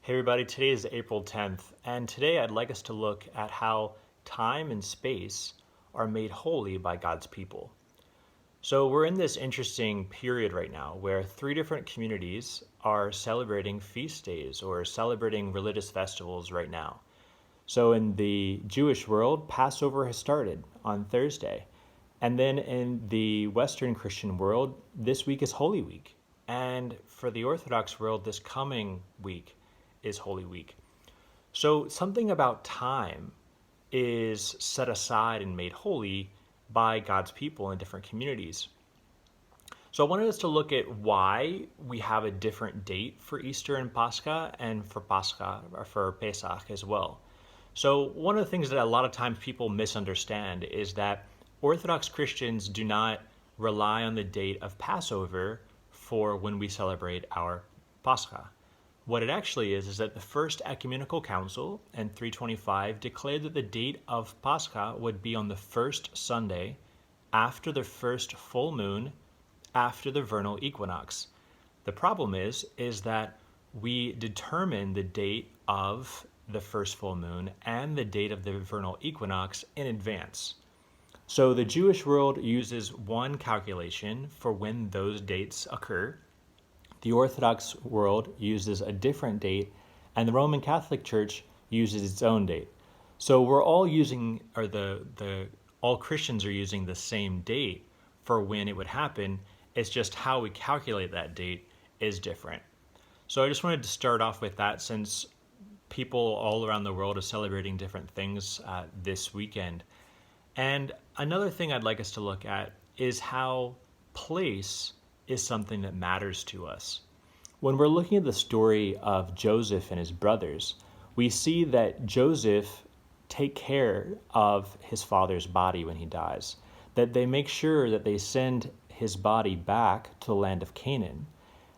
Hey everybody, today is April 10th, and today I'd like us to look at how time and space are made holy by God's people. So we're in this interesting period right now where three different communities are celebrating feast days or celebrating religious festivals right now. So in the Jewish world, Passover has started on Thursday. And then in the Western Christian world, this week is Holy Week. And for the Orthodox world, this coming week is Holy Week. So something about time is set aside and made holy by God's people in different communities. So I wanted us to look at why we have a different date for Easter and Pascha and for Pascha or for Pesach as well. So one of the things that a lot of times people misunderstand is that Orthodox Christians do not rely on the date of Passover for when we celebrate our Pascha. What it actually is that the First Ecumenical Council in 325 declared that the date of Pascha would be on the first Sunday after the first full moon after the vernal equinox. The problem is that we determine the date of the first full moon and the date of the vernal equinox in advance. So the Jewish world uses one calculation for when those dates occur. The Orthodox world uses a different date, and the Roman Catholic Church uses its own date. So we're all using, or all Christians are using the same date for when it would happen. It's just how we calculate that date is different. So I just wanted to start off with that, since people all around the world are celebrating different things this weekend. And another thing I'd like us to look at is how place is something that matters to us. When we're looking at the story of Joseph and his brothers, we see that Joseph take care of his father's body when he dies, that they make sure that they send his body back to the land of Canaan.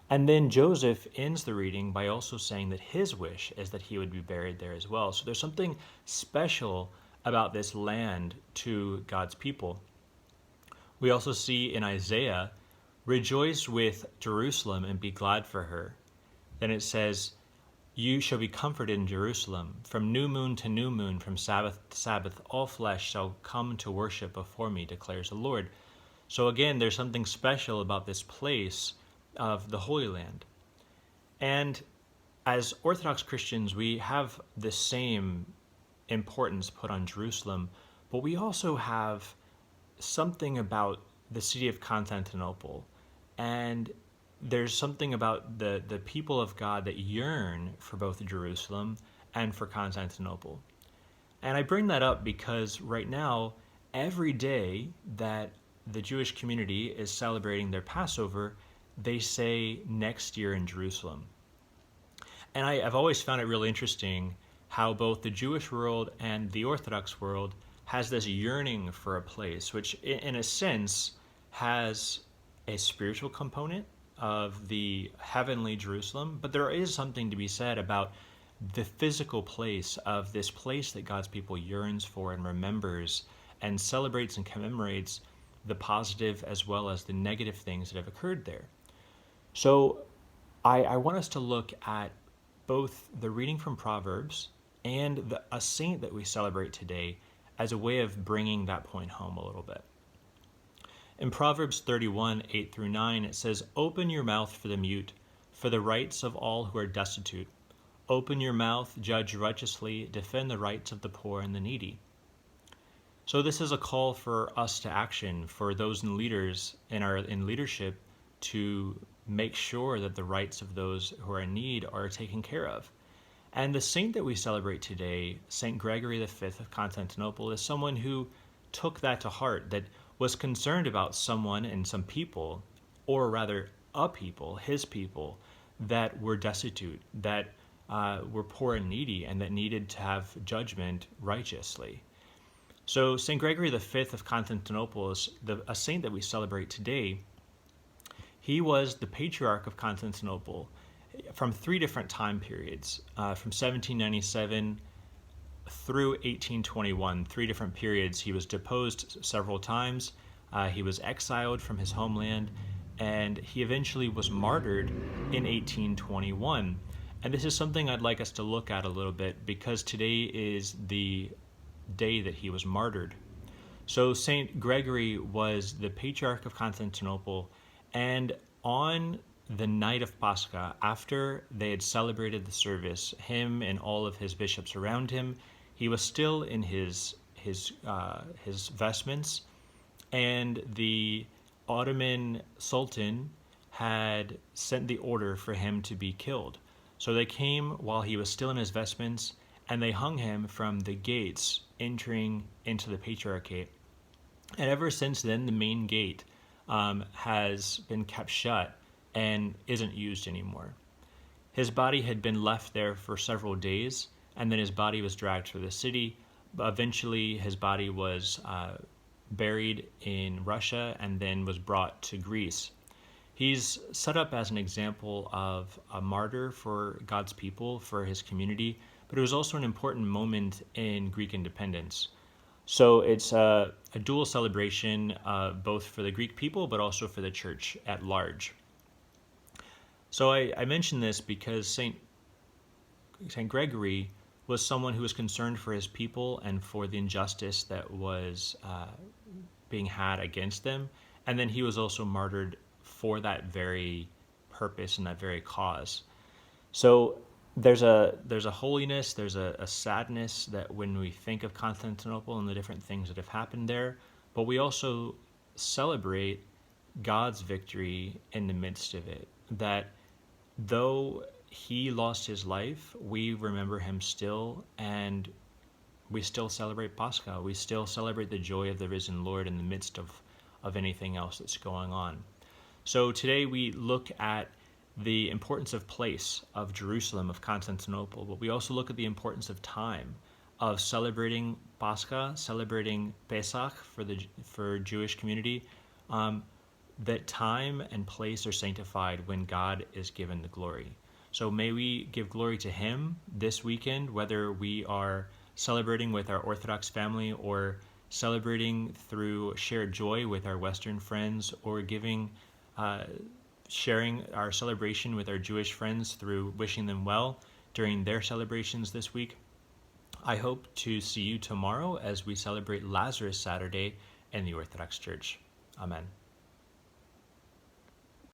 And then Joseph ends the reading by also saying that his wish is that he would be buried there as well. So there's something special about this land to God's people. We also see in Isaiah, rejoice with Jerusalem and be glad for her. Then it says, you shall be comforted in Jerusalem. From new moon to new moon, from Sabbath to Sabbath, all flesh shall come to worship before me, declares the Lord. So again, there's something special about this place of the Holy Land. And as Orthodox Christians, we have the same importance put on Jerusalem, but we also have something about the city of Constantinople. And there's something about the people of God that yearn for both Jerusalem and for Constantinople. And I bring that up because right now, every day that the Jewish community is celebrating their Passover, they say next year in Jerusalem. And I've always found it really interesting how both the Jewish world and the Orthodox world has this yearning for a place, which in a sense has a spiritual component of the heavenly Jerusalem, but there is something to be said about the physical place of this place that God's people yearns for and remembers and celebrates and commemorates the positive as well as the negative things that have occurred there. So I want us to look at both the reading from Proverbs and a saint that we celebrate today as a way of bringing that point home a little bit. In Proverbs 31, 8 through 9, it says, open your mouth for the mute, for the rights of all who are destitute. Open your mouth, judge righteously, defend the rights of the poor and the needy. So this is a call for us to action, for those in leadership to make sure that the rights of those who are in need are taken care of. And the saint that we celebrate today, St. Gregory V of Constantinople, is someone who took that to heart, that was concerned about someone and some people, or rather a people, his people, that were destitute, that were poor and needy, and that needed to have judgment righteously. So St. Gregory V of Constantinople is a saint that we celebrate today. He was the patriarch of Constantinople from three different time periods, from 1797 through 1821, three different periods. He was deposed several times. He was exiled from his homeland, and he eventually was martyred in 1821. And this is something I'd like us to look at a little bit because today is the day that he was martyred. So Saint Gregory was the Patriarch of Constantinople, and on the night of Pascha, after they had celebrated the service, him and all of his bishops around him, he was still in his vestments, and the Ottoman Sultan had sent the order for him to be killed. So they came while he was still in his vestments, and they hung him from the gates entering into the Patriarchate. And ever since then, the main gate has been kept shut and isn't used anymore. His body had been left there for several days, and then his body was dragged through the city. Eventually, his body was buried in Russia and then was brought to Greece. He's set up as an example of a martyr for God's people, for his community, but it was also an important moment in Greek independence. So it's a dual celebration, both for the Greek people, but also for the church at large. So I mention this because Saint Gregory was someone who was concerned for his people and for the injustice that was being had against them. And then he was also martyred for that very purpose and that very cause. So there's a holiness, there's a sadness that when we think of Constantinople and the different things that have happened there, but we also celebrate God's victory in the midst of it. That though he lost his life, we remember him still, and we still celebrate Pascha. We still celebrate the joy of the risen Lord in the midst of anything else that's going on. So today we look at the importance of place, of Jerusalem, of Constantinople, but we also look at the importance of time, of celebrating Pascha, celebrating Pesach for Jewish community, that time and place are sanctified when God is given the glory. So may we give glory to him this weekend, whether we are celebrating with our Orthodox family or celebrating through shared joy with our Western friends, or sharing our celebration with our Jewish friends through wishing them well during their celebrations this week. I hope to see you tomorrow as we celebrate Lazarus Saturday in the Orthodox Church. Amen.